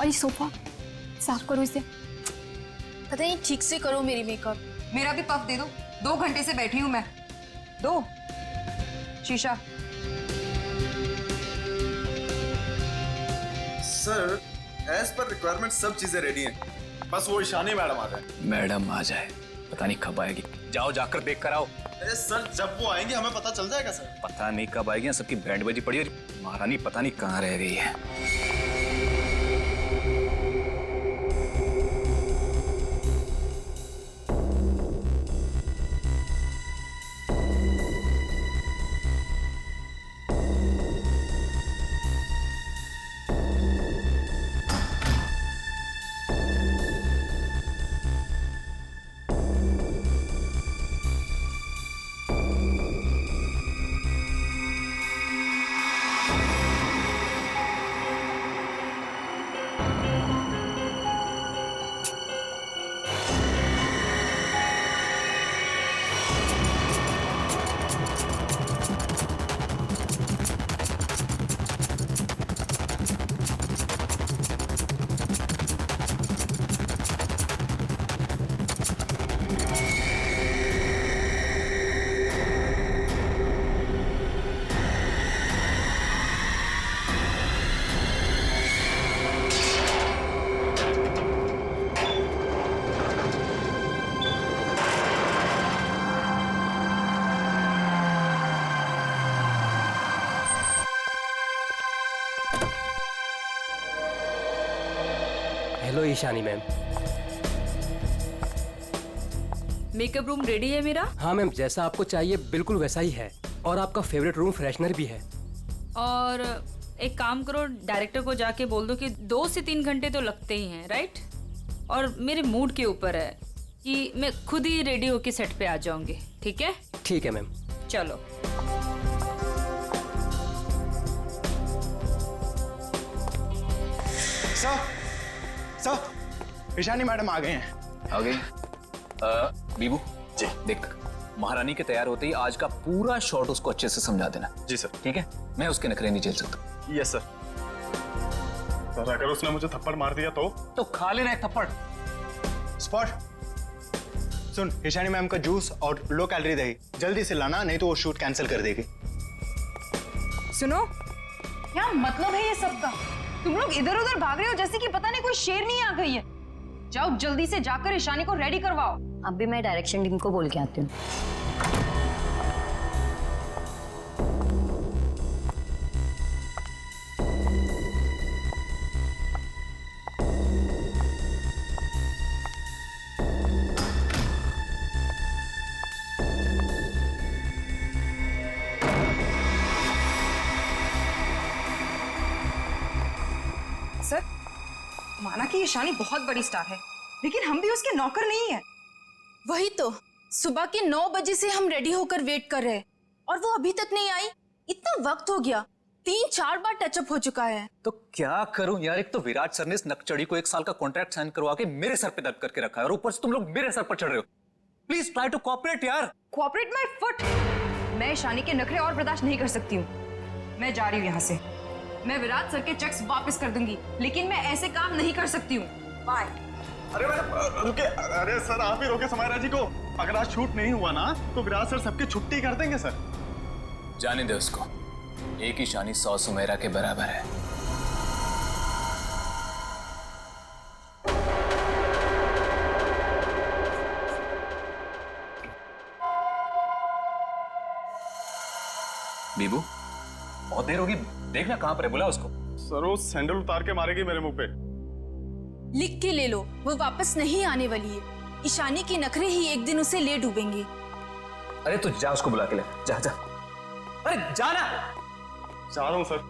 और ये सोफा साफ करो इसे। पता नहीं ठीक से करो मेरी मेकअप। मेरा भी पफ दे दो, 2 घंटे से बैठी हूं मैं। दो शीशा। सर एज पर रिक्वायरमेंट सब चीजें रेडी हैं, बस वो ईशानी मैडम आ जाए। मैडम आ जाए, पता नहीं कब आएगी। जाओ जाकर देख कर आओ। सर जब वो आएंगे हमें पता चल जाएगा सर। पता नहीं कब आएगी, सबकी बैंड बजी पड़ी और महारानी पता नहीं कहाँ रह गई है। Hello Ishani ma'am. Makeup room ready है मेरा? हाँ मैम, जैसा आपको चाहिए बिल्कुल वैसा ही है, और आपका फेवरेट रूम फ्रेशनर भी है। और एक काम करो, डायरेक्टर को जाके बोल दो कि 2 से 3 घंटे तो लगते ही हैं, राइट? और मेरे मूड के ऊपर है कि मैं खुद ही रेडी होके सेट पे आ जाऊंगी, ठीक है? ठीक है मैम। चलो। सर ईशानी मैडम आ गए हैं। आ गई। बीबू जी देख, महारानी के तैयार होते ही आज का पूरा शॉट उसको अच्छे से समझा देना। जी सर। ठीक है, मैं उसके नखरे नहीं झेल सकता। Yes sir. सर अगर उसने मुझे थप्पड़ मार दिया तो खा लेना एक थप्पड़। स्पॉट सुन, ईशानी मैम का जूस और लो कैलोरी दही जल्दी से लाना, नहीं तो वो शूट कैंसिल कर देगी। सुनो, क्या मतलब है ये सब का? तुम लोग इधर उधर भाग रहे हो जैसे कि पता नहीं कोई शेरनी आ गई है। जाओ जल्दी से जाकर ईशानी को रेडी करवाओ। अब भी मैं डायरेक्शन टीम को बोल के आती हूँ। सर, माना कि ईशानी बहुत बड़ी स्टार है, लेकिन हम भी उसके नौकर नहीं है। वही तो, सुबह के 9 बजे से हम रेडी होकर वेट कर रहे हैं और वो अभी तक नहीं आई। इतना वक्त हो गया, 3-4 बार टचअप हो चुका है। तो क्या करूं यार, एक तो विराट सर ने इस नकचड़ी को 1 साल का कॉन्ट्रैक्ट साइन करवा के मेरे सर पे दर्द करके रखा है, और ऊपर से तुम लोग मेरे सर पर चढ़ रहे हो। प्लीज ट्राई टू कोऑपरेट यार। Cooperate my foot. मैं ईशानी के नखरे और बर्दाश्त नहीं कर सकती हूँ। मैं जा रही हूँ यहाँ से। मैं विराट सर के चेक्स वापस कर दूंगी, लेकिन मैं ऐसे काम नहीं कर सकती हूँ। बाय। अरे मैडम रुके। अरे सर आप ही रोके समायरा जी को। अगर आज शूट नहीं हुआ ना तो विराट सर सबकी छुट्टी कर देंगे सर। जाने दे उसको, एक ईशानी 100 सुमेरा के बराबर है। बीबू बहुत देर होगी, देखना कहां पर है, बुला उसको। सर वो सैंडल उतार के मारेगी मेरे मुंह पे। लिख के ले लो, वो वापस नहीं आने वाली है। ईशानी के नखरे ही एक दिन उसे ले डूबेंगे। अरे तू जा उसको बुला के ले, जा जा। अरे जाना। जा रहा हूँ सर।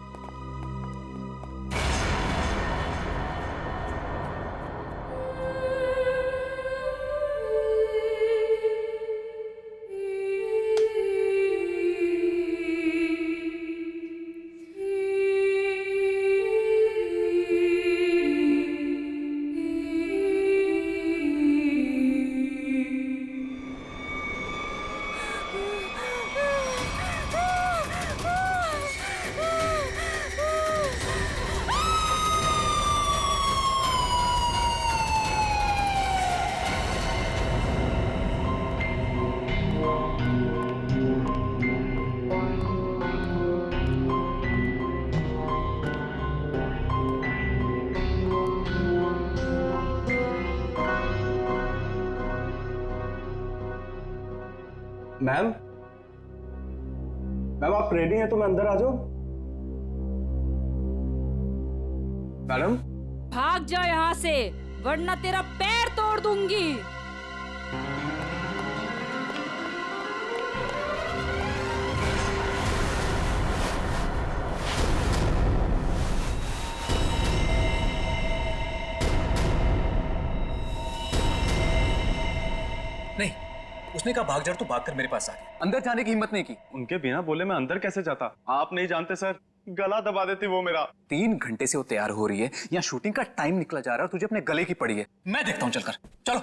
मैम मैम आप रेडी हैं तो मैं अंदर आ जाऊं? मैडम भाग जा यहाँ से, वरना तेरा पैर तोड़ दूंगी। नहीं, उसने कहा भाग जा तो भागकर मेरे पास आ गया, अंदर जाने की हिम्मत नहीं की। उनके बिना बोले मैं अंदर कैसे जाता? आप नहीं जानते सर, गला दबा देती वो मेरा। 3 घंटे से वो तैयार हो रही है, यहाँ शूटिंग का टाइम निकला जा रहा है और तुझे अपने गले की पड़ी है। मैं देखता हूँ, चलकर चलो।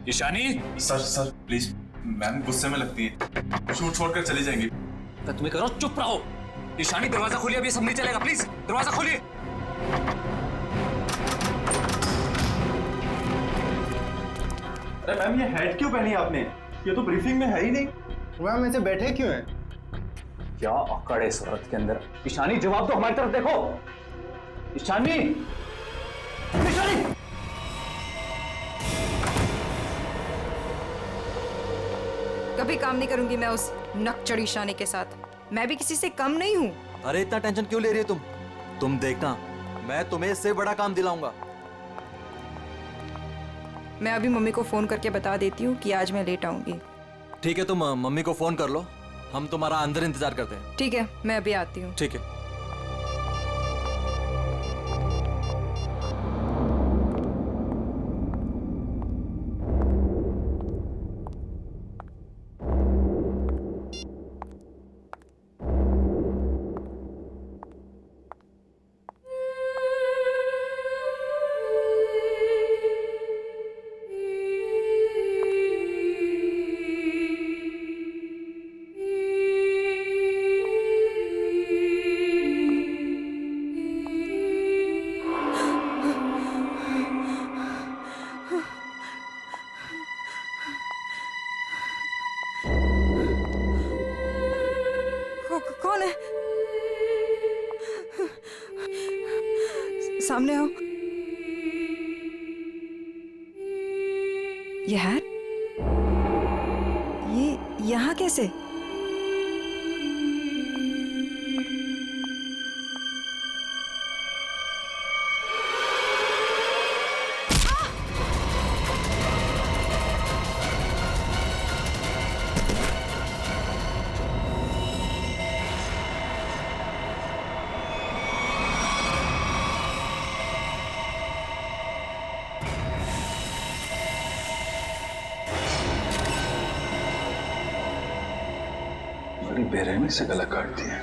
ईशानी, सर प्लीज, मैम गुस्से में लगती है, शूट छोड़कर चली जाएंगी। मैं तुम्हें कह रहा हूँ चुप रहो। ईशानी दरवाजा खोलिए, अभी सब नहीं चलेगा, प्लीज दरवाजा खोलिए। अरे मैम ये हेड क्यों पहनी आपने? ये तो ब्रीफिंग में है ही नहीं। मैम ऐसे बैठे क्यों हैं? क्या अकड़ है इस औरत के अंदर। ईशानी जवाब दो, हमारी तरफ देखो। ईशानी, ईशानी। कभी काम नहीं करूंगी मैं उस नकचढ़ी ईशानी के साथ। मैं भी किसी से कम नहीं हूँ। अरे इतना टेंशन क्यों ले रही हो तुम देखना, मैं तुम्हें इससे बड़ा काम दिलाऊंगा। मैं अभी मम्मी को फोन करके बता देती हूँ कि आज मैं लेट आऊंगी। ठीक है, तुम मम्मी को फोन कर लो, हम तुम्हारा अंदर इंतजार करते हैं। ठीक है, मैं अभी आती हूँ। ठीक है। कौन है? सामने आओ। ये है? ये यहाँ कैसे? बड़ी बेरहमी से गला काट दिया।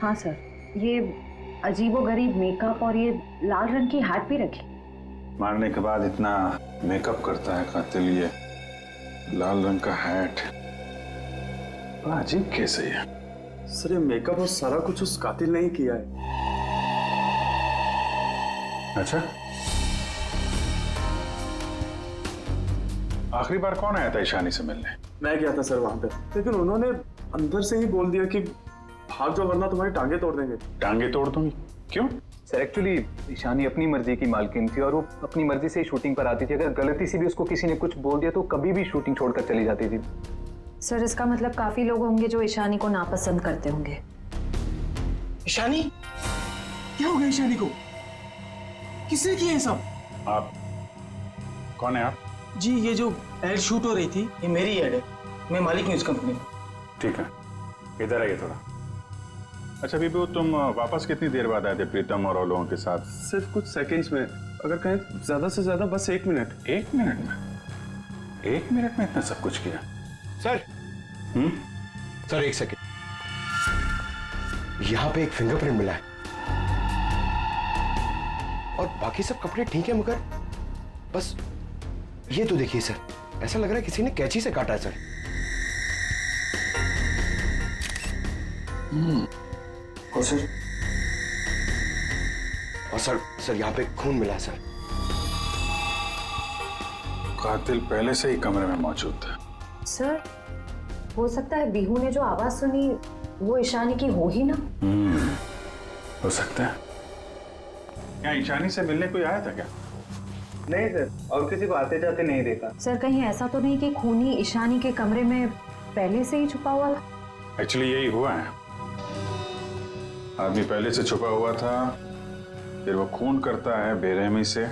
हाँ सर, ये अजीबोगरीब मेकअप और ये लाल रंग की हैट भी रखी। मारने के बाद इतना मेकअप करता है कातिल, ये लाल रंग का हैट, बड़ा अजीब केस है ये। सर ये मेकअप और सारा कुछ उस कातिल ने ही किया है। अच्छा, आखिरी बार कौन आया था ईशानी से मिलने? मैं गया था सर वहां पे, लेकिन उन्होंने अंदर से ही बोल दिया कि भाग जाओ वरना तुम्हारी टांगे तोड़ देंगे। टांगे तोड़ दूंगी? क्यों? सर एक्चुअली ईशानी अपनी मर्जी की मालकिन थी और वो अपनी मर्जी से ही शूटिंग पर आती थी। अगर गलती से भी उसको किसी ने कुछ बोल दिया तो कभी भी शूटिंग छोड़कर चली जाती थी। सर इसका मतलब काफी लोग होंगे जो ईशानी को नापसंद करते होंगे। ईशानी? क्या हो गया ईशानी को? किसने किया ये सब? आप कौन है आप? जी ये जो एड शूट हो रही थी ये मेरी एड है, मैं मालिक हूँ इस कंपनी का। ठीक है, इधर आइए थोड़ा। अच्छा बीबू, तुम वापस कितनी देर बाद आए थे प्रीतम और लोगों के साथ? सिर्फ कुछ सेकंड्स में, अगर कहें ज्यादा से ज्यादा बस 1 मिनट। 1 मिनट में? 1 मिनट में इतना सब कुछ किया? सर सर 1 सेकेंड, यहाँ पे एक फिंगरप्रिंट मिला है और बाकी सब कपड़े ठीक है, मगर बस ये तो देखिए सर, ऐसा लग रहा है किसी ने कैंची से काटा है सर। और सर यहाँ पे खून मिला है सर। कातिल पहले से ही कमरे में मौजूद था। सर हो सकता है बिहू ने जो आवाज सुनी वो ईशानी की हो ही ना। हो सकता है। क्या ईशानी से मिलने कोई आया था क्या? नहीं सर, और किसी को आते जाते नहीं देखा। सर कहीं ऐसा तो नहीं कि खूनी ईशानी के कमरे में पहले से ही छुपा हुआ था? एक्चुअली यही हुआ है। आदमी पहले से छुपा हुआ था, फिर वो खून करता है बेरहमी से,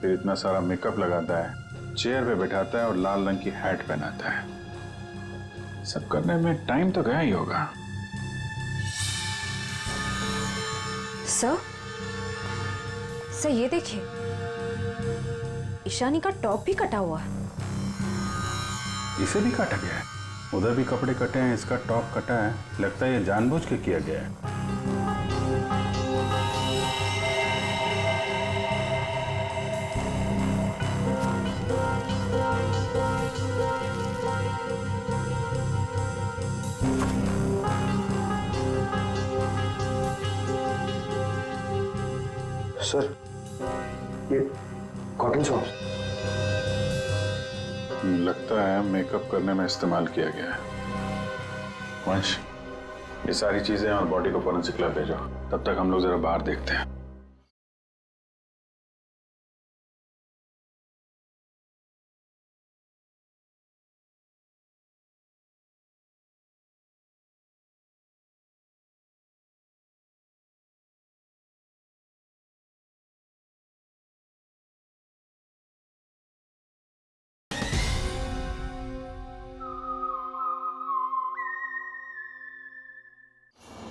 फिर इतना सारा मेकअप लगाता है, चेयर पे बैठाता है और लाल रंग की हैट पहनाता है। सब करने में टाइम तो गया ही होगा। सर ये देखिए, ईशानी का टॉप भी कटा हुआ है। इसे भी काटा गया है। उधर भी कपड़े कटे हैं, इसका टॉप कटा है। लगता है ये जानबूझ के किया गया है। सर ये कॉटन शॉप्स लगता है मेकअप करने में इस्तेमाल किया गया है। वंश, ये सारी चीजें और बॉडी को फोरेंसिक लैब भेजो। तब तक हम लोग जरा बाहर देखते हैं।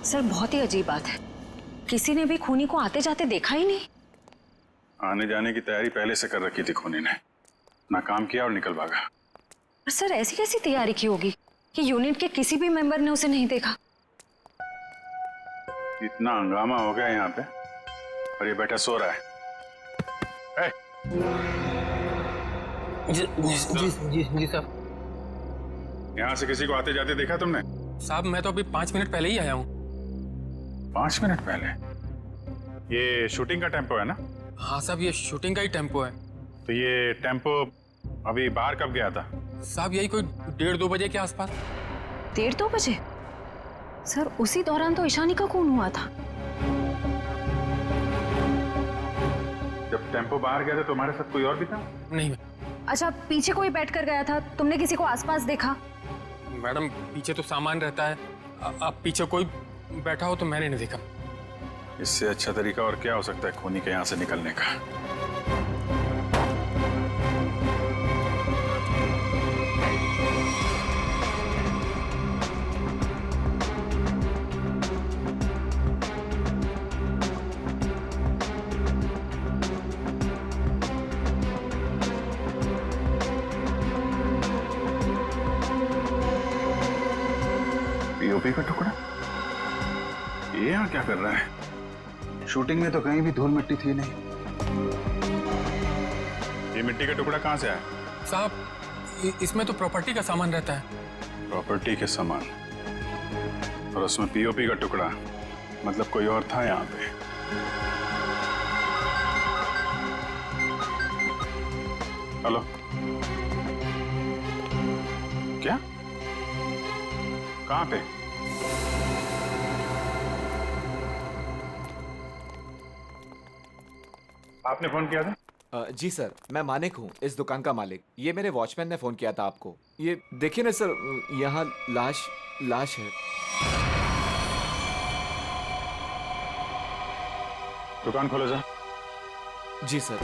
सर बहुत ही अजीब बात है, किसी ने भी खूनी को आते जाते देखा ही नहीं। आने जाने की तैयारी पहले से कर रखी थी खूनी ने। ना काम किया और निकल भागा। सर ऐसी कैसी तैयारी की होगी कि यूनिट के किसी भी मेंबर ने उसे नहीं देखा? इतना हंगामा हो गया यहाँ पे और ये बैठा सो रहा है। जी साहब। यहाँ से किसी को आते जाते देखा तुमने? साहब मैं तो अभी 5 मिनट पहले ही आया हूँ। 5 मिनट पहले? ये शूटिंग का टेम्पो है ना? हाँ साहब, ये शूटिंग का ही टेम्पो है। तो ये टेम्पो अभी बाहर कब गया था? साहब यही कोई 1:30-2 बजे के आसपास। 1:30-2 बजे? सर उसी दौरान तो ईशानी का खून हुआ था। जब टेम्पो बाहर गया था तो हमारे साथ कोई और भी था? नहीं। अच्छा, पीछे कोई बैठ कर गया था, तुमने किसी को आसपास देखा? मैडम पीछे तो सामान रहता है, अब पीछे कोई बैठा हो तो मैंने नहीं देखा। इससे अच्छा तरीका और क्या हो सकता है खूनी के यहाँ से निकलने का? पीओपी का टुकड़ा? ये यहाँ क्या कर रहा है? शूटिंग में तो कहीं भी धूल मिट्टी थी नहीं। ये मिट्टी का टुकड़ा कहाँ से आया? साहब इसमें तो प्रॉपर्टी का सामान रहता है। प्रॉपर्टी के सामान और उसमें पीओपी का टुकड़ा, मतलब कोई और था यहाँ पे। हेलो, क्या? कहाँ पे? आपने फोन किया था? जी सर, मैं मानिक हूँ, इस दुकान का मालिक। ये मेरे वॉचमैन ने फोन किया था आपको। ये देखिए ना सर, यहाँ लाश है। दुकान खोलो जा। जी सर।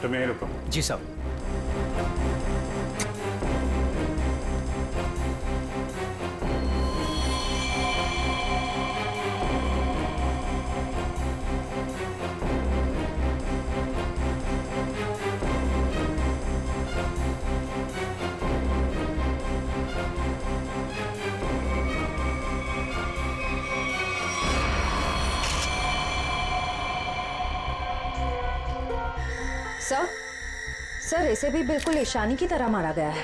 तुम यहीं रुको। जी साहब। सर इसे भी बिल्कुल ईशानी की तरह मारा गया है।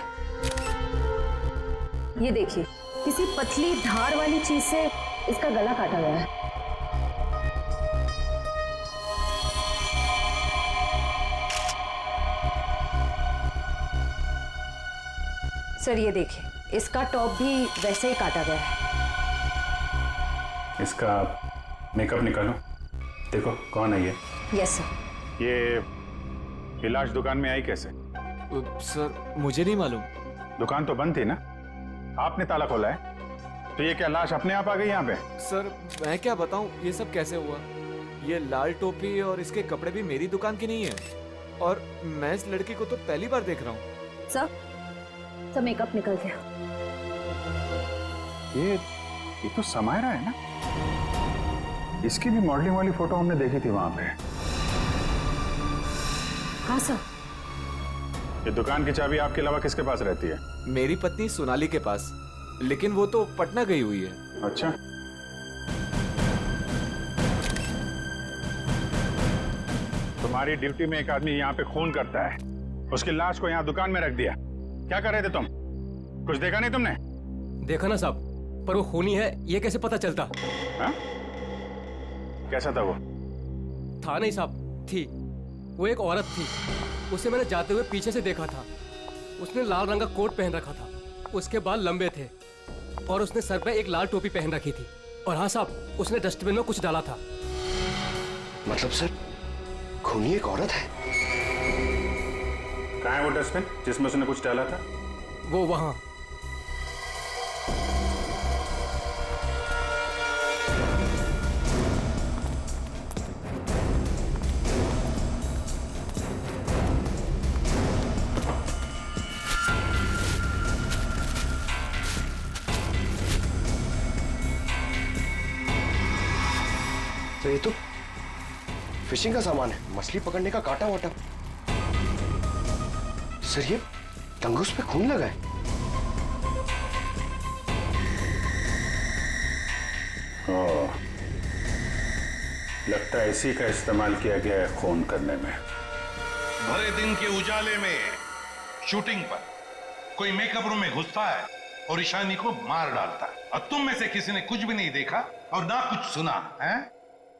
ये देखिए, किसी पतली धार वाली चीज से इसका गला काटा गया है। सर ये देखिए, इसका टॉप भी वैसे ही काटा गया है। इसका मेकअप निकालो, देखो कौन है ये। Yes sir. ये लाश दुकान में आई कैसे? सर मुझे नहीं मालूम। दुकान तो बंद थी ना, आपने ताला खोला है, तो ये क्या लाश अपने आप आ गई यहाँ पे? सर मैं क्या बताऊं ये सब कैसे हुआ। ये लाल टोपी और इसके कपड़े भी मेरी दुकान के नहीं है, और मैं इस लड़की को तो पहली बार देख रहा हूँ। सर मेकअप निकल गया। ये तो समायरा है ना, इसकी भी मॉडलिंग वाली फोटो हमने देखी थी वहां पे। हाँ सर। ये दुकान की चाबी आपके अलावा किसके पास रहती है? मेरी पत्नी सोनाली के पास, लेकिन वो तो पटना गई हुई है। अच्छा, तुम्हारी ड्यूटी में एक आदमी यहाँ पे खून करता है, उसकी लाश को यहाँ दुकान में रख दिया, क्या कर रहे थे तुम? कुछ देखा नहीं तुमने? देखा ना साहब, पर वो खूनी है ये कैसे पता चलता? हा? कैसा था वो? था नहीं साहब, थी। वो एक औरत थी, उसे मैंने जाते हुए पीछे से देखा था। उसने लाल रंग का कोट पहन रखा था, उसके बाल लंबे थे और उसने सर पे एक लाल टोपी पहन रखी थी। और हाँ साहब, उसने डस्टबिन में कुछ डाला था। मतलब सर खूनी एक औरत है? कहाँ है वो डस्टबिन जिसमें उसने कुछ डाला था? वो वहां। तो ये तो फिशिंग का सामान है, मछली पकड़ने का कांटा वाटा। सर ये तंगुस पे खून लगा है। ओह, लगता है इसी का इस्तेमाल किया गया है खून करने में। भरे दिन के उजाले में शूटिंग पर कोई मेकअप रूम में घुसता है और ईशानी को मार डालता है, और तुम में से किसी ने कुछ भी नहीं देखा और ना कुछ सुना है?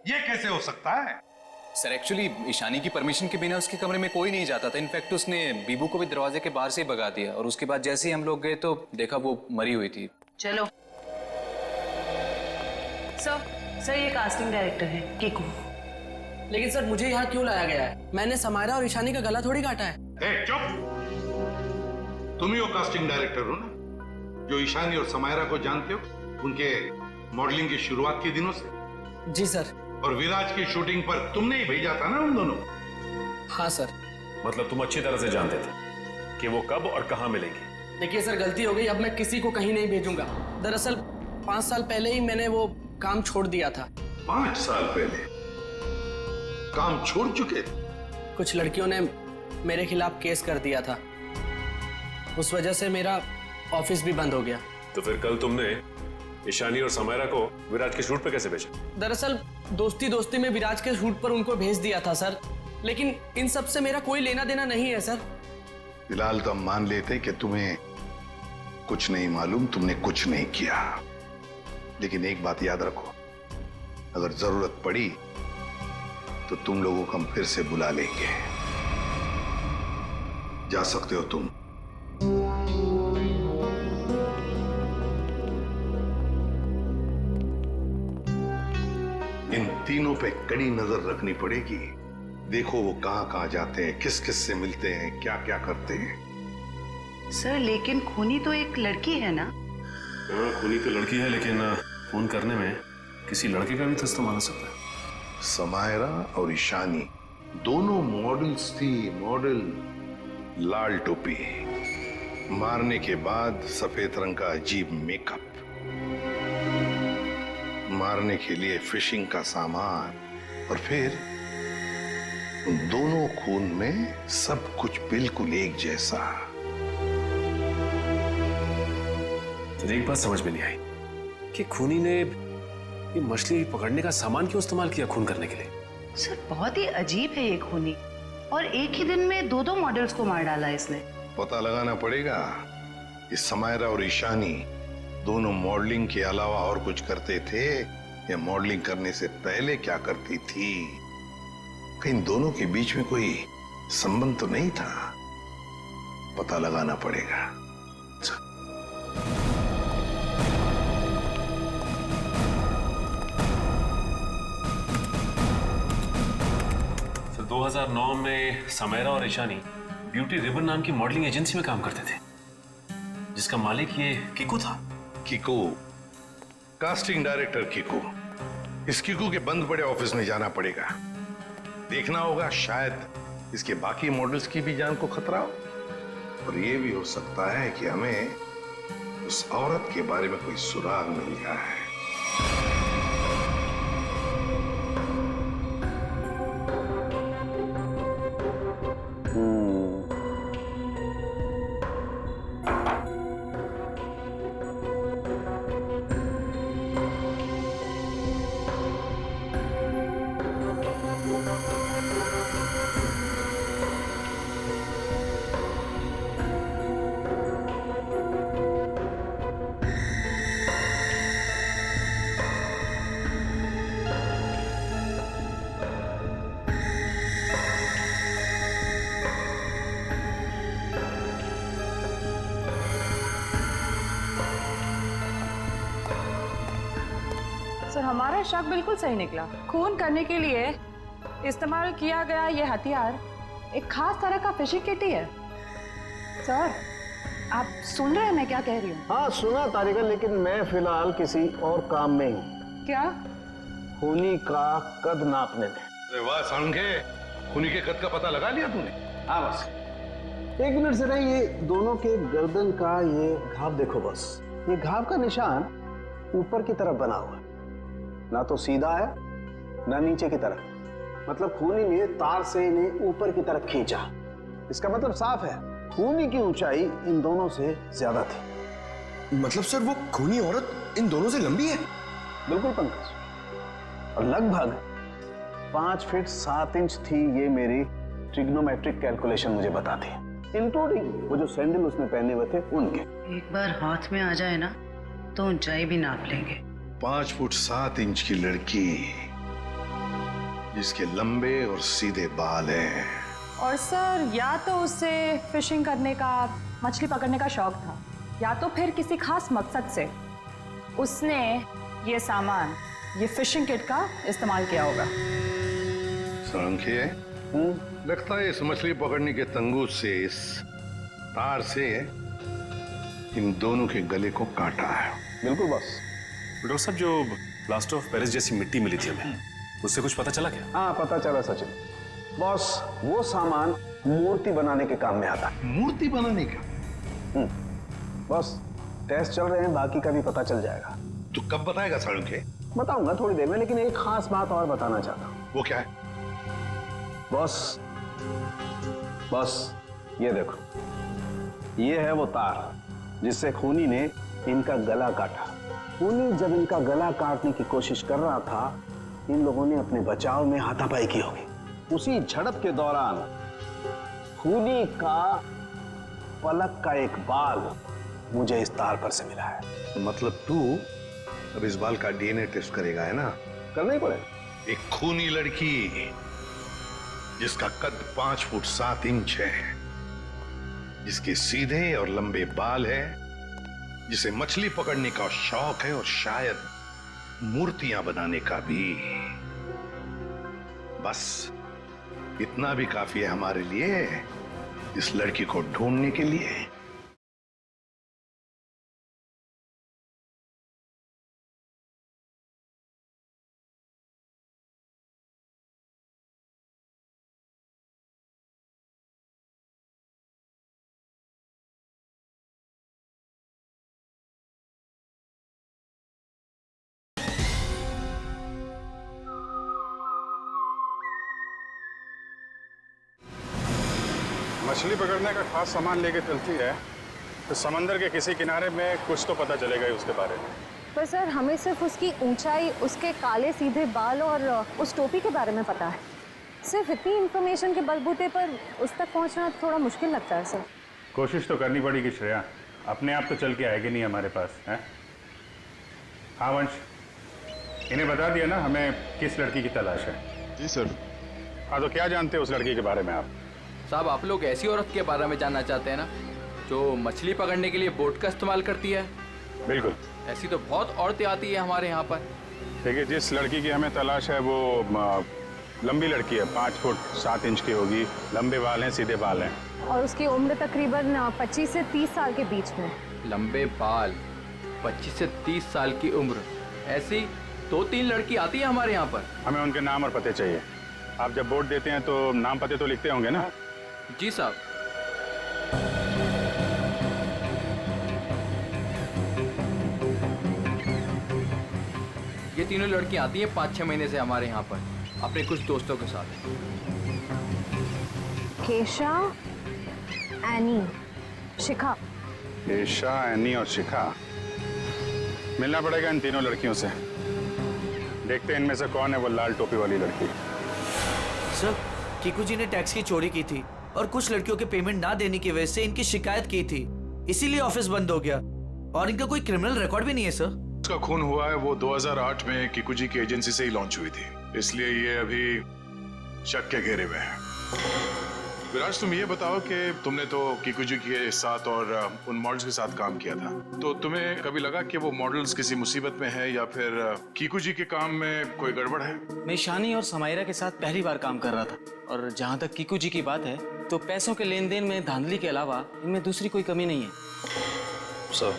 ये कैसे हो सकता है? सर एक्चुअली ईशानी की परमिशन के बिना उसके कमरे में कोई नहीं जाता था। इनफैक्ट उसने बीबू को भी दरवाजे के बाहर से ही भगा दिया, और उसके बाद जैसे ही हम लोग गए तो देखा वो मरी हुई थी। चलो सर ये कास्टिंग डायरेक्टर है केकू। लेकिन सर मुझे यहाँ क्यों लाया गया है? मैंने समायरा और ईशानी का गला थोड़ी काटा है। चुप! तुम ही वो कास्टिंग डायरेक्टर हो ना, जो ईशानी और समायरा को जानते हो उनके मॉडलिंग की शुरुआत के दिनों से? जी सर। और विराज की शूटिंग पर तुमने ही भेजा था ना उन दोनों? हाँ सर। मतलब तुम अच्छी तरह से जानते थे कि वो कब और कहां मिलेंगी? देखिए सर, गलती हो गई, अब मैं किसी को कहीं नहीं भेजूंगा। दरअसल 5 साल पहले ही मैंने वो काम छोड़ दिया था। 5 साल पहले काम छोड़ चुके थे? कुछ लड़कियों ने मेरे खिलाफ केस कर दिया था, उस वजह से मेरा ऑफिस भी बंद हो गया। तो फिर कल तुमने ईशानी और समायरा को विराज के शूट पे कैसे भेजा? दरअसल दोस्ती दोस्ती में विराज के शूट पर उनको भेज दिया था सर, लेकिन इन सब से मेरा कोई लेना देना नहीं है सर। फिलहाल तो हम मान लेते कि तुम्हें कुछ नहीं मालूम, तुमने कुछ नहीं किया। लेकिन एक बात याद रखो, अगर जरूरत पड़ी तो तुम लोगों को हम फिर से बुला लेंगे। जा सकते हो तुम। इन तीनों पे कड़ी नजर रखनी पड़ेगी। देखो वो कहां जाते हैं, किस किस से मिलते हैं, क्या क्या करते हैं। सर लेकिन खूनी तो एक लड़की है ना? हाँ, खूनी तो लड़की है, लेकिन खून करने में किसी लड़के का भी तो इस्तेमाल हो सकता है। समायरा और ईशानी दोनों मॉडल्स थी, मॉडल। लाल टोपी, मारने के बाद सफेद रंग का अजीब मेकअप, मारने के लिए फिशिंग का सामान, और फिर उन दोनों खून में सब कुछ बिल्कुल एक जैसा। तो एक बात समझ में नहीं आई कि खूनी ने ये मछली पकड़ने का सामान क्यों इस्तेमाल किया खून करने के लिए? सर बहुत ही अजीब है ये खूनी, और एक ही दिन में 2 मॉडल्स को मार डाला इसने। पता लगाना पड़ेगा कि समायरा और ईशानी दोनों मॉडलिंग के अलावा और कुछ करते थे, या मॉडलिंग करने से पहले क्या करती थी। कहीं दोनों के बीच में कोई संबंध तो नहीं था, पता लगाना पड़ेगा। 2009 में समैरा और ईशानी ब्यूटी रिबन नाम की मॉडलिंग एजेंसी में काम करते थे, जिसका मालिक ये किकू था। Kiku, casting director Kiku. इस किकू के बंद पड़े ऑफिस में जाना पड़ेगा। देखना होगा, शायद इसके बाकी मॉडल्स की भी जान को खतरा हो, और ये भी हो सकता है कि हमें उस औरत के बारे में कोई सुराग मिल जाए। सर, हमारा शक बिल्कुल सही निकला। खून करने के लिए इस्तेमाल किया गया ये हथियार एक खास तरह का फिशिंग किट ही है। सर, आप सुन रहे हैं मैं क्या कह रही हूँ? हाँ सुना तारिका, लेकिन मैं फिलहाल किसी और काम में हूँ। क्या? खूनी का कद नापने में। अरे वाह सांगे, खूनी के कद का पता लगा लिया तूने? हाँ बस 1 मिनट से नहीं, ये दोनों के गर्दन का ये घाव देखो बस। ये घाव का निशान ऊपर की तरफ बना हुआ है, ना तो सीधा है ना नीचे की तरफ। मतलब खूनी ने तार से इन्हें ऊपर की तरफ खींचा। इसका मतलब साफ है, खूनी की ऊंचाई इन दोनों से ज्यादा थी। मतलब सर वो खूनी औरत इन दोनों से लंबी है? बिल्कुल पंकज, और लगभग 5 फीट 7 इंच थी। ये मेरी ट्रिग्नोमेट्रिक कैलकुलेशन मुझे बताती है, इंक्लूडिंग वो जो सैंडल उसने पहने हुए थे उनके। एक बार हाथ में आ जाए ना तो ऊंचाई भी नाप लेंगे। 5 फुट 7 इंच की लड़की जिसके लंबे और सीधे बाल हैं। और सर, या तो उसे फिशिंग करने का, मछली पकड़ने का शौक था, या तो फिर किसी खास मकसद से उसने ये सामान, ये फिशिंग किट का इस्तेमाल किया होगा। सांख्य, लगता है इस मछली पकड़ने के तंगूस से, इस तार से इन दोनों के गले को काटा है। बिल्कुल बस। डॉक्टर साहब, जो प्लास्टर ऑफ पेरिस जैसी मिट्टी मिली थी हमें, उससे कुछ पता चला क्या? हाँ पता चला सचिन। बॉस, वो सामान मूर्ति बनाने के काम में आता है। मूर्ति बनाने का? बॉस, टेस्ट चल रहे हैं, बाकी का भी पता चल जाएगा। तू कब बताएगा सांख्य? बताऊंगा थोड़ी देर में, लेकिन एक खास बात और बताना चाहता हूँ। वो क्या है? बॉस, ये देखो, ये है वो तार जिससे खूनी ने इनका गला काटा। खूनी जब इनका गला काटने की कोशिश कर रहा था, इन लोगों ने अपने बचाव में हाथापाई की होगी। उसी झड़प के दौरान खूनी का पलक का एक बाल मुझे इस तार पर से मिला है। तो मतलब तू अब इस बाल का डीएनए टेस्ट करेगा, है ना? करना ही पड़ेगा। एक खूनी लड़की जिसका कद 5 फुट 7 इंच है, जिसके सीधे और लंबे बाल है, जिसे मछली पकड़ने का शौक है और शायद मूर्तियां बनाने का भी। बस इतना भी काफी है हमारे लिए इस लड़की को ढूंढने के लिए। मछली पकड़ने का खास सामान लेके चलती है तो समंदर के किसी किनारे में कुछ तो पता चलेगा ही उसके बारे में। पर सर, हमें सिर्फ उसकी ऊंचाई, उसके काले सीधे बाल और उस टोपी के बारे में पता है। सिर्फ इतनी इंफॉर्मेशन के बलबूते पर उस तक पहुंचना थोड़ा मुश्किल लगता है सर। कोशिश तो करनी पड़ेगी श्रेया, अपने आप तो चल के आएगी नहीं हमारे पास, है? हाँ वंश, इन्हें बता दिया ना हमें किस लड़की की तलाश है? जी सर। हाँ तो क्या जानते हैं उस लड़की के बारे में आप? साहब, आप लोग ऐसी औरत के बारे में जानना चाहते हैं ना जो मछली पकड़ने के लिए बोट का इस्तेमाल करती है? बिल्कुल। ऐसी तो बहुत औरतें आती है हमारे यहाँ पर। देखिए, जिस लड़की की हमें तलाश है वो लंबी लड़की है, 5 फुट 7 इंच की होगी, लंबे बाल हैं, सीधे बाल हैं। और उसकी उम्र तकरीबन 25 से 30 साल के बीच में। लंबे बाल, 25 से 30 साल की उम्र, ऐसी 2-3 लड़की आती है हमारे यहाँ पर। हमें उनके नाम और पते चाहिए। आप जब वोट देते हैं तो नाम पते तो लिखते होंगे ना? जी साहब। ये तीनों लड़की आती हैं 5-6 महीने से हमारे यहाँ पर अपने कुछ दोस्तों के साथ। केशा, एनी, शिखा। केशा, एनी और शिखा। मिलना पड़ेगा इन तीनों लड़कियों से। देखते हैं इनमें से कौन है वो लाल टोपी वाली लड़की। सर, कीकू जी ने टैक्स की चोरी की थी और कुछ लड़कियों के पेमेंट ना देने की वजह से इनकी शिकायत की थी, इसीलिए ऑफिस बंद हो गया। और इनका कोई क्रिमिनल रिकॉर्ड भी नहीं है सर। उसका खून हुआ है वो 2008 में कीकू जी की एजेंसी से ही लॉन्च हुई थी, इसलिए ये अभी शक के घेरे में है। विराज, तुम ये बताओ कि तुमने तो कीकू जी के साथ और उन मॉडल्स के साथ काम किया था, तो तुम्हें कभी लगा कि वो मॉडल्स किसी मुसीबत में है या फिर कीकू जी के काम में कोई गड़बड़ है? मैं ईशानी और समायरा के साथ पहली बार काम कर रहा था, और जहाँ तक कीकू जी की बात है तो पैसों के लेन देन में धांधली के अलावा इनमें दूसरी कोई कमी नहीं है। सर,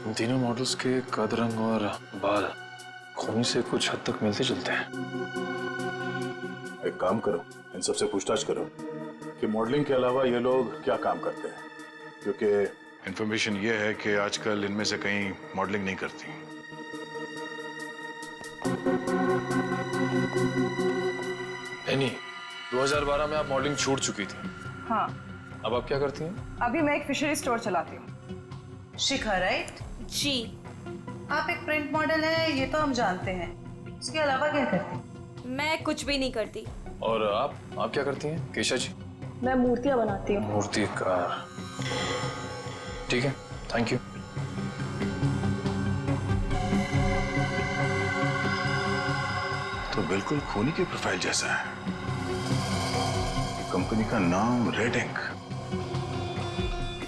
इन तीनों मॉडल्स के कद, रंग और बाल खूनी से कुछ हद तक मिलते जुलते हैं। एक काम करो, इन सबसे पूछताछ करो कि मॉडलिंग के अलावा ये लोग क्या काम करते हैं, क्योंकि इंफॉर्मेशन ये है कि आजकल इनमें से कहीं मॉडलिंग नहीं करती। एनी, 2012 में आप मॉडलिंग छूट चुकी थी। हाँ। अब आप क्या करती हैं? अभी मैं एक फिशरी स्टोर चलाती हूँ। शिखा, राइट? जी। आप एक प्रिंट मॉडल है, ये तो हम जानते हैं। उसके अलावा क्या करती? मैं कुछ भी नहीं करती। और आप क्या करती हैं केशा जी? मैं मूर्तियाँ बनाती हूँ। मूर्तिकार। ठीक है, थैंक यू। तो बिल्कुल खूनी की प्रोफाइल जैसा है। कंपनी का नाम रेड इंक।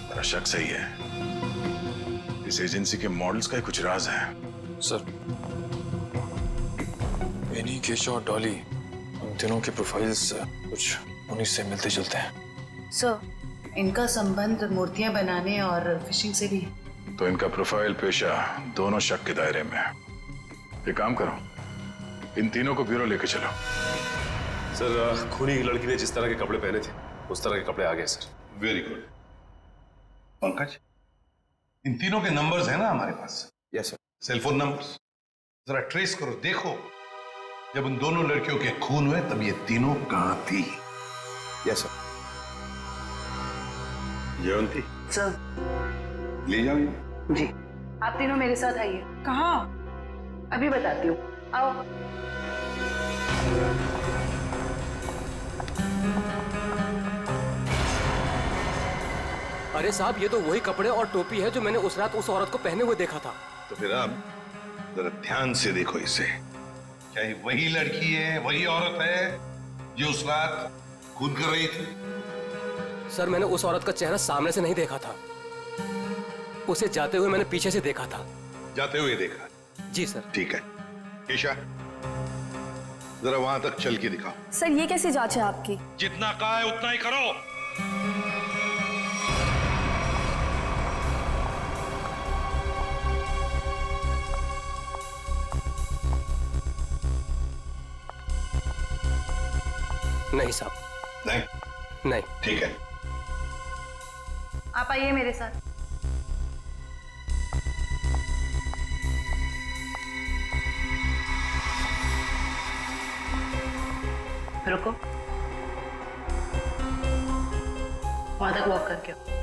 मेरा शक सही है, इस एजेंसी के मॉडल्स का ही कुछ राज है। सर, एनी, केशा और डॉली, उन तीनों के प्रोफाइल्स कुछ उन्हीं से मिलते जुलते हैं। सर, इनका संबंध मूर्तियां बनाने और फिशिंग से भी। तो इनका प्रोफाइल, पेशा दोनों शक के दायरे में है। एक काम करो, इन तीनों को ब्यूरो लेके चलो। सर, खूनी की लड़की ने जिस तरह के कपड़े पहने थे उस तरह के कपड़े आ गए सर। Very good. पंकज, इन तीनों के नंबर्स हैं ना हमारे पास? Yes sir. सेलफोन नंबर्स जरा ट्रेस करो, देखो जब उन दोनों लड़कियों के खून हुए तब ये तीनों कहां थी। Yes sir. जयंती, सर। ले जाओ जी। आप तीनों मेरे साथ आइए। कहाँ? अभी बताती हूँ, आओ। अरे साहब, ये तो वही कपड़े और टोपी है जो मैंने उस रात उस औरत को पहने हुए देखा था। तो फिर आप जरा ध्यान से देखो इसे। क्या ये वही लड़की है, वही औरत है जो उस रात खून कर रही थी? सर, मैंने उस औरत का चेहरा सामने से नहीं देखा था, उसे जाते हुए मैंने पीछे से देखा था। जाते हुए देखा? जी सर। ठीक है, केशा जरा वहां तक चल के दिखाओ। सर, ये कैसी जांच है आपकी? जितना कहा है उतना ही करो। नहीं साहब। नहीं? नहीं। ठीक है, आप आइए मेरे साथ। रुको, वहां तक वॉक करके आओ।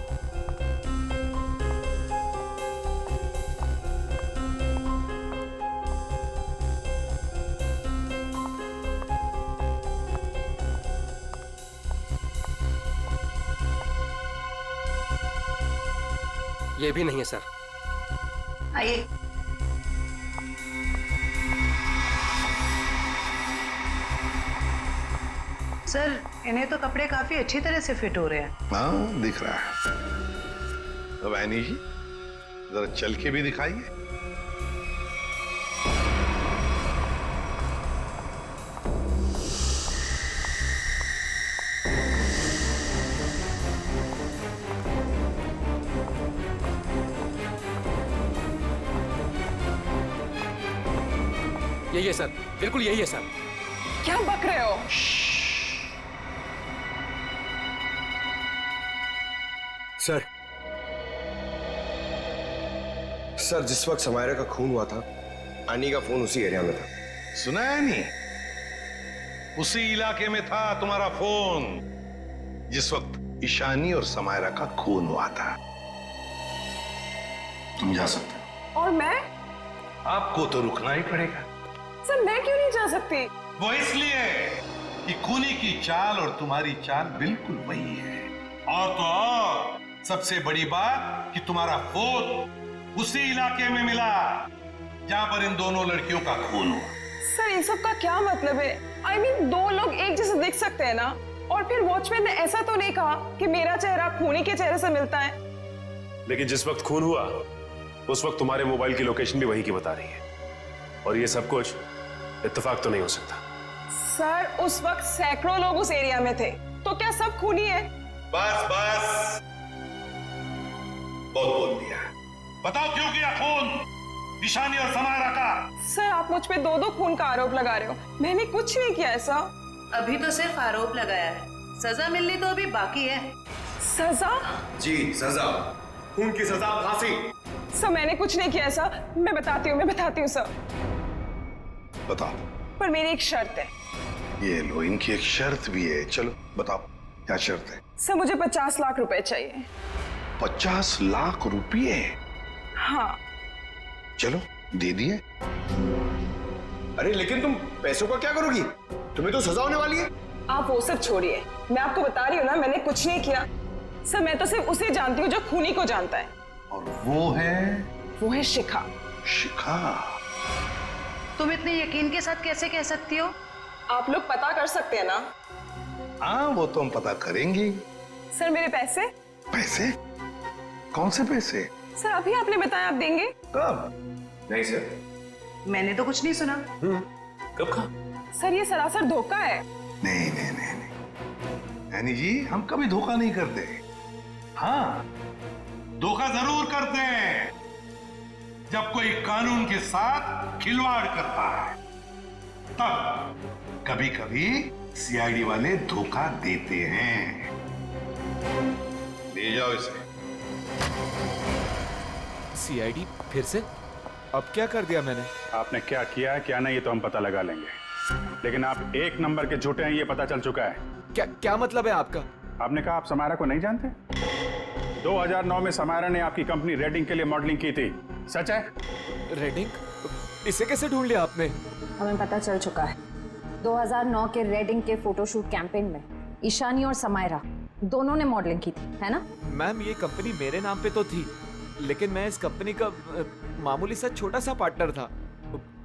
ये भी नहीं है सर। आइए। सर, इन्हें तो कपड़े काफी अच्छी तरह से फिट हो रहे हैं। हाँ, दिख रहा है। अब ऐनी जी जरा चल के भी दिखाइए। यही है सर, बिल्कुल यही है सर। क्या बक रहे हो? सर जिस वक्त समायरा का खून हुआ था, आनी का फोन उसी एरिया में था। सुना है नहीं? उसी इलाके में था तुम्हारा फोन जिस वक्त ईशानी और समायरा का खून हुआ था। तुम जा सकते हो। और मैं? आपको तो रुकना ही पड़ेगा। सर मैं क्यों नहीं जा सकती? वो इसलिए कि खूनी की चाल और तुम्हारी चाल बिल्कुल वही है। और तो और सबसे बड़ी बात कि तुम्हारा फोन उसी इलाके में मिला जहां पर इन दोनों लड़कियों का खून हुआ। सर इन सब का क्या मतलब है? I mean, दो लोग एक जैसे दिख सकते हैं ना? और फिर वॉचमैन ने ऐसा तो नहीं कहा कि मेरा चेहरा खूनी के चेहरे से मिलता है। लेकिन जिस वक्त खून हुआ उस वक्त तुम्हारे मोबाइल की लोकेशन भी वही की बता रही है, और ये सब कुछ इत्तेफाक तो नहीं हो सकता। सर उस वक्त सैकड़ों लोग उस एरिया में थे, तो क्या सब खूनी है? बस बस, बहुत बोल दिया। बताओ क्यों किया खून ईशानी और समायरा का? सर आप मुझ पे दो खून का आरोप लगा रहे हो। मैंने कुछ नहीं किया ऐसा। अभी तो सिर्फ आरोप लगाया है, सजा मिलनी तो अभी बाकी है। सजा? जी सजा, खून की सजा फांसी। सर मैंने कुछ नहीं किया ऐसा। मैं बताती हूँ सर। बताओ। पर मेरी एक शर्त है। ये लो, इनकी एक शर्त भी है। चलो बताओ क्या शर्त है? सर मुझे 50 लाख रुपए चाहिए। 50 लाख रुपये? हाँ। चलो दे दिए। अरे लेकिन तुम पैसों का क्या करोगी? तुम्हें तो सजा होने वाली है। आप वो सब छोड़िए, मैं आपको बता रही हूँ ना, मैंने कुछ नहीं किया। सर मैं तो सिर्फ उसे जानती हूँ जो खूनी को जानता है। और वो है शिखा। शिखा? तुम इतने यकीन के साथ कैसे कह सकती हो? आप लोग पता कर सकते हैं ना? हाँ वो तो हम पता करेंगे। सर मेरे पैसे? पैसे? कौन से पैसे? सर अभी आपने बताया आप देंगे। कब? नहीं सर, मैंने तो कुछ नहीं सुना। कब कहा? सर ये सरासर धोखा है। नहीं नहीं नहीं नहीं, यानी जी हम कभी धोखा नहीं करते। हाँ धोखा जरूर करते हैं जब कोई कानून के साथ खिलवाड़ करता है, तब कभी कभी सीआईडी वाले धोखा देते हैं। ले जाओ इसे। सीआईडी फिर से? अब क्या कर दिया मैंने? आपने क्या किया है क्या नहीं ये तो हम पता लगा लेंगे, लेकिन आप एक नंबर के झूठे हैं ये पता चल चुका है। क्या मतलब है आपका? आपने कहा आप समायरा को नहीं जानते? 2009 में समायरा ने आपकी कंपनी रेडिंग के लिए मॉडलिंग की थी, सच है? रेडिंग? इसे कैसे ढूंढ लिया आपने? हमें पता चल चुका है। 2009 के रेडिंग के फोटोशूट कैंपेन में ईशानी और समायरा दोनों ने मॉडलिंग की थी, है ना? मैम ये कंपनी मेरे नाम पे तो थी, लेकिन मैं इस कंपनी का मामूली सा छोटा सा पार्टनर था।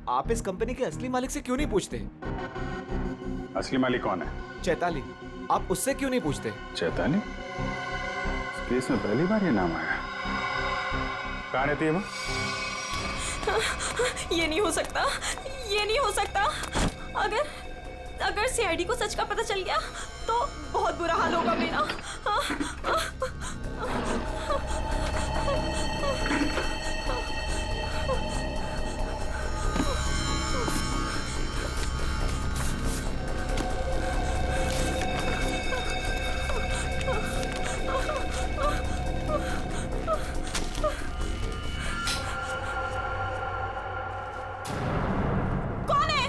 आप इस कंपनी के असली मालिक से क्यों नहीं पूछते? असली मालिक कौन है? चैताली। आप उससे क्यों नहीं पूछते? चैताली? इस केस में पहली बार ये नाम आया। कहाँ रहती है वो? ये नहीं हो सकता, ये नहीं हो सकता। अगर सीआईडी को सच का पता चल गया तो बहुत बुरा हाल होगा मेरा। कौन है?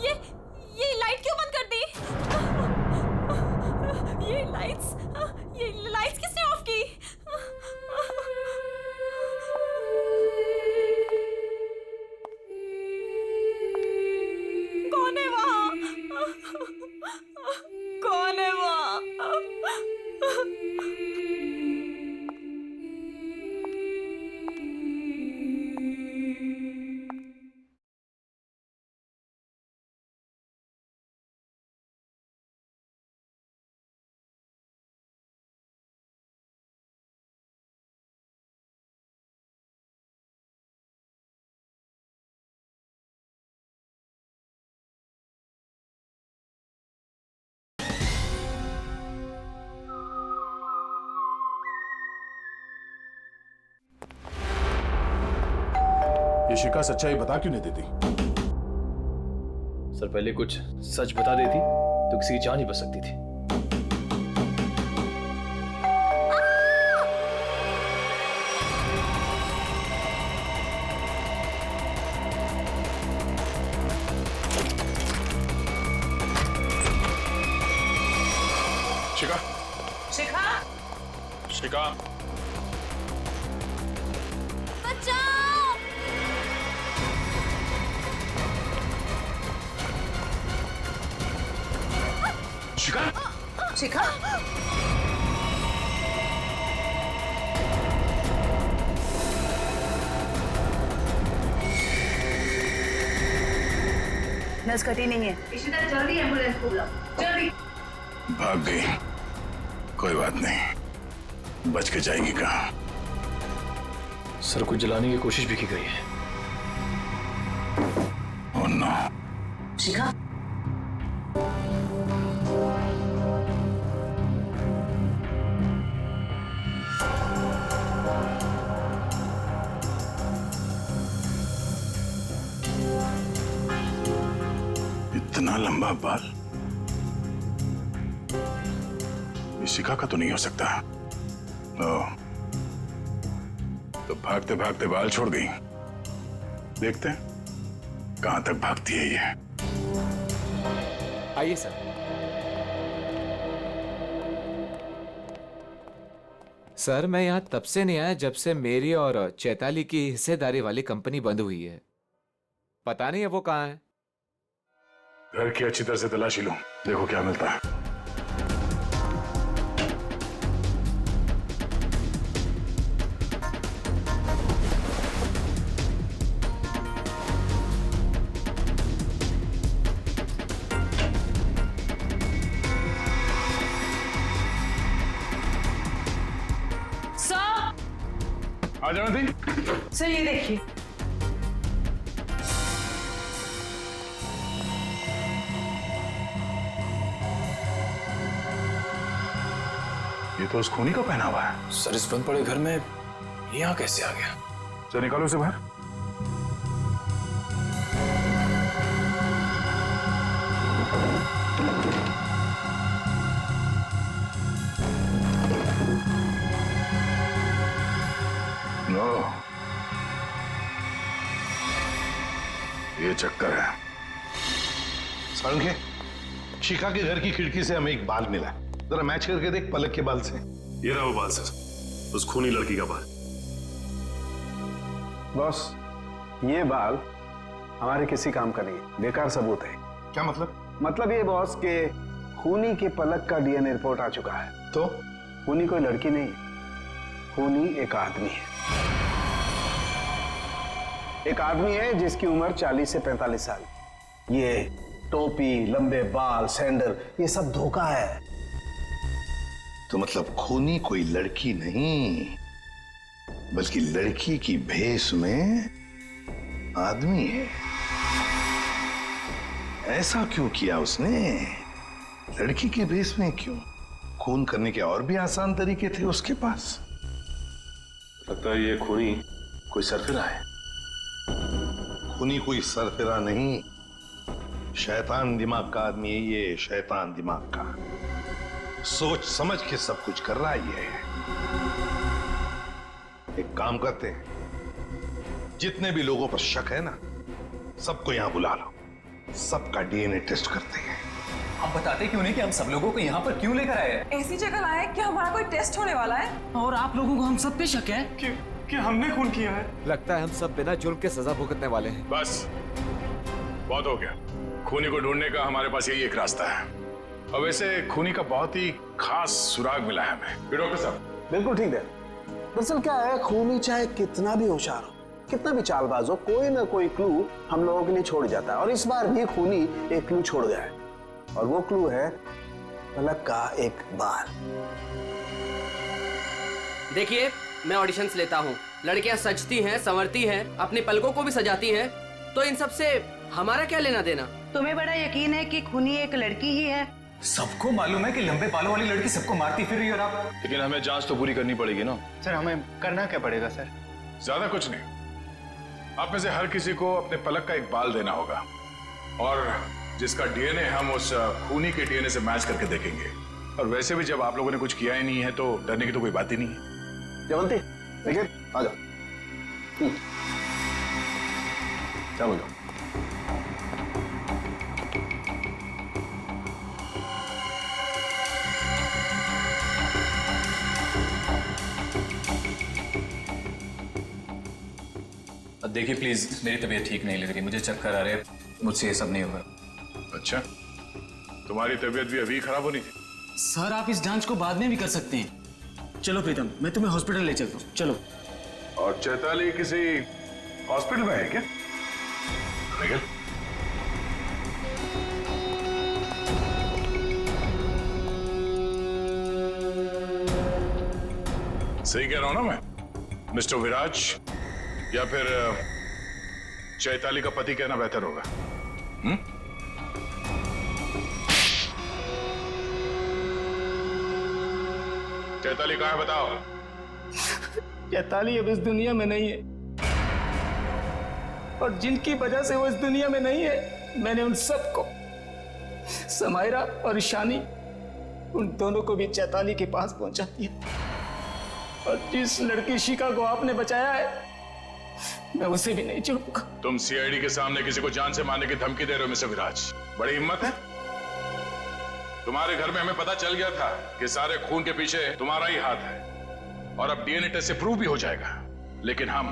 ये लाइट क्यों बंद कर दी? शिका सच्चाई बता क्यों नहीं देती? सर पहले कुछ सच बता देती तो किसी की जान ही बच सकती थी। शिका, शिखा, शिका, बचाओ! शिका, शिखा, नस कटी नहीं है। इशिता जल्दी एम्बुलेंस को बुलाओ, जल्दी। भाग गई। कोई बात नहीं, बच के जाएगी कहाँ? सर को जलाने की कोशिश भी की गई है। Oh no. शिखा, इतना लंबा बाल शिका का तो नहीं हो सकता। ओह, तो भागते भागते बाल छोड़ दी। देखते हैं कहां तक भागती है ये। आइए सर। सर मैं यहाँ तब से नहीं आया जब से मेरी और चैताली की हिस्सेदारी वाली कंपनी बंद हुई है। पता नहीं है वो कहाँ है। घर की अच्छी तरह से तलाशी लो, देखो क्या मिलता है। आ जाओ दी। सर ये देखिए। ये तो उस खूनी का पहना हुआ है। सर इस बंद पड़े घर में यहाँ कैसे आ गया? चल निकालो उसे बाहर। नो, ये चक्कर है। सारंगे, शिखा के घर की खिड़की से हमें एक बाल मिला। जरा मैच करके देख पलक के बाल से। ये रहा वो बाल सर, उस खूनी लड़की का बाल। बॉस, ये बाल हमारे किसी काम का नहीं, बेकार सबूत है। क्या मतलब? मतलब ये बॉस के खूनी के पलक का डीएनए रिपोर्ट आ चुका है। तो खूनी कोई लड़की नहीं है, खूनी एक आदमी है। एक आदमी है जिसकी उम्र 40 से 45 साल। ये टोपी, लंबे बाल, सैंडल, ये सब धोखा है। तो मतलब खूनी कोई लड़की नहीं, बल्कि लड़की की भेष में आदमी है। ऐसा क्यों किया उसने? लड़की के भेष में क्यों? खून करने के और भी आसान तरीके थे उसके पास। लगता है ये खूनी कोई सरफिरा है। खूनी कोई सरफिरा नहीं, शैतान दिमाग का आदमी है ये, शैतान दिमाग का। सोच समझ के सब कुछ कर रहा है ये। एक काम करते हैं, जितने भी लोगों पर शक है ना, सबको यहां बुला लो, सबका डीएनए टेस्ट करते हैं। आप बताते क्यों नहीं कि हम सब लोगों को यहाँ पर क्यों लेकर आए हैं? ऐसी जगह लाए कि हमारा कोई टेस्ट होने वाला है। और आप लोगों को हम सब पे शक है कि हमने खून किया है। लगता है हम सब बिना जुर्म के सजा भुगतने वाले हैं। बस बहुत हो गया। खूनी को ढूंढने का हमारे पास यही एक रास्ता है। और वैसे खूनी का बहुत ही खास सुराग मिला है हमें। डॉक्टर साहब बिल्कुल ठीक है। दरअसल क्या है, खूनी चाहे कितना भी होशियार हो, कितना भी चालबाज हो, कोई ना कोई क्लू हम लोगों के लिए छोड़ जाता है। और इस बार भी खूनी एक क्लू छोड़ गया है, और वो क्लू है पलक का एक बाल। देखिए, मैं ऑडिशंस लेता हूँ, लड़कियां सजती हैं, संवरती हैं, अपनी पलकों को भी सजाती हैं, तो इन सब से हमारा क्या लेना देना? तुम्हें बड़ा यकीन है कि खूनी एक लड़की ही है? सबको मालूम है कि लंबे बालों वाली लड़की सबको मारती फिर रही है। और आप, लेकिन हमें जांच तो पूरी करनी पड़ेगी ना। सर हमें करना क्या पड़ेगा सर? ज्यादा कुछ नहीं, आप में से हर किसी को अपने पलक का एक बाल देना होगा और जिसका डीएनए हम उस खूनी के डीएनए से मैच करके देखेंगे। और वैसे भी जब आप लोगों ने कुछ किया ही नहीं है तो डरने की तो कोई बात ही नहीं है। जयवंती देखिए आ जाओ। चलो जाओ। देखिए प्लीज, मेरी तबीयत ठीक नहीं लग रही, मुझे चक्कर आ रहे हैं, मुझसे ये सब नहीं होगा। अच्छा, तुम्हारी तबीयत भी अभी खराब होनी थी? सर आप इस जांच को बाद में भी कर सकते हैं। चलो प्रीतम, मैं तुम्हें हॉस्पिटल ले चलता हूँ, चलो। और चैताली किसी हॉस्पिटल में है क्या? निखिल, सही कह रहा हूं ना मैं? मिस्टर विराज या फिर चैताली का पति कहना बेहतर होगा। चैताली कहाँ है बताओ? चैताली अब इस दुनिया में नहीं है और जिनकी वजह से वो इस दुनिया में नहीं है, मैंने उन सबको, समायरा और ईशानी, उन दोनों को भी चैताली के पास पहुंचा दिया। और जिस लड़की शिखा को आपने बचाया है, मैं उसे भी नहीं छोड़ूंगा। तुम सीआईडी के सामने किसी को जान से मारने की धमकी दे रहे हो मिस्टर विराज, बड़ी हिम्मत है तुम्हारे। घर में हमें पता चल गया था कि सारे खून के पीछे तुम्हारा ही हाथ है और अब डीएनए टेस्ट से प्रूव भी हो जाएगा, लेकिन हम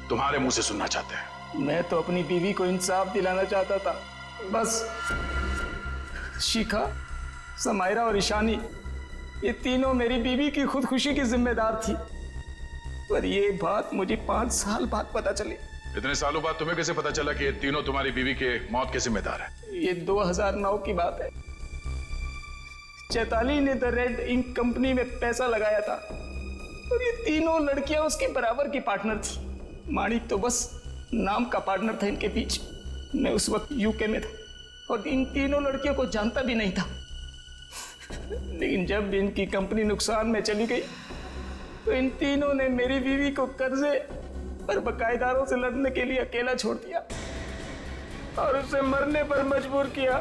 तुम्हारे मुंह से सुनना चाहते हैं। मैं तो अपनी बीवी को इंसाफ दिलाना चाहता था, बस शिखा, समायरा और ईशानी, ये तीनों मेरी बीवी की खुदकुशी की जिम्मेदार थी, पर ये बात मुझे 5 साल बाद पता चली। इतने सालों बाद तुम्हें कैसे पता चला कि ये तीनों तुम्हारी बीवी के मौत के जिम्मेदार है? ये 2009 की बात है। चैताली ने द रेड इंक कंपनी में पैसा लगाया था और ये तीनों लड़कियां उसके बराबर की पार्टनर थी। माणिक तो बस नाम का पार्टनर था इनके बीच। मैं उस वक्त यूके में था और इन तीनों लड़कियों को जानता भी नहीं था, लेकिन जब इनकी कंपनी नुकसान में चली गई तो इन तीनों ने मेरी बीवी को कर्जे और बकायेदारों से लड़ने के लिए अकेला छोड़ दिया और उसे मरने पर मजबूर किया।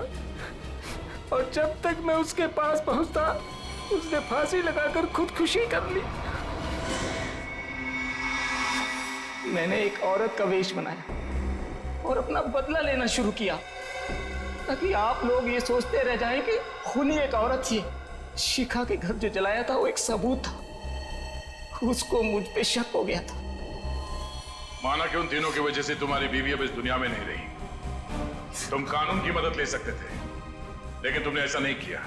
और जब तक मैं उसके पास पहुंचता, उसने फांसी लगाकर खुदकुशी कर ली। मैंने एक औरत का वेश बनाया और अपना बदला लेना शुरू किया ताकि आप लोग ये सोचते रह जाएं कि खूनी एक औरत थी। शिखा के घर जो जलाया था वो एक सबूत था, उसको मुझ पे शक हो गया था। माना कि उन तीनों की वजह से तुम्हारी बीवी अब इस दुनिया में नहीं रही। तुम कानून की मदद ले सकते थे, लेकिन तुमने ऐसा नहीं किया।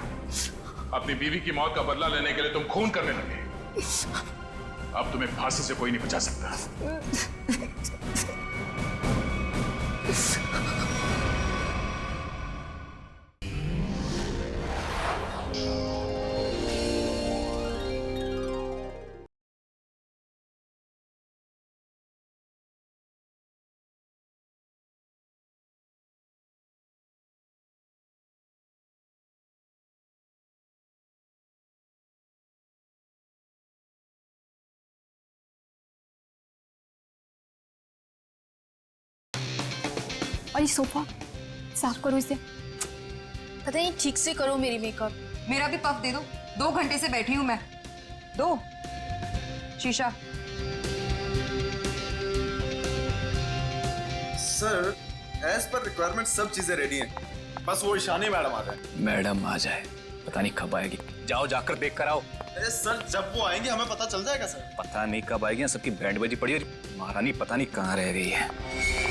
अपनी बीवी की मौत का बदला लेने के लिए तुम खून करने लगे। अब तुम्हें फांसी से कोई नहीं बचा सकता। और ये सोफा साफ करो इसे। पता नहीं ठीक से करो मेरी मेकअप। मेरा भी पफ दे दो, 2 घंटे से बैठी हूं मैं। दो शीशा। सर एज पर रिक्वायरमेंट सब चीजें रेडी हैं, बस वो ईशानी मैडम आ जाए। मैडम आ जाए, पता नहीं कब आएगी। जाओ जाकर देख कर आओ। सर जब वो आएंगे हमें पता चल जाएगा सर। पता नहीं कब आएगी, सबकी बैंड बजी पड़ी और महारानी पता नहीं कहाँ रह गई है।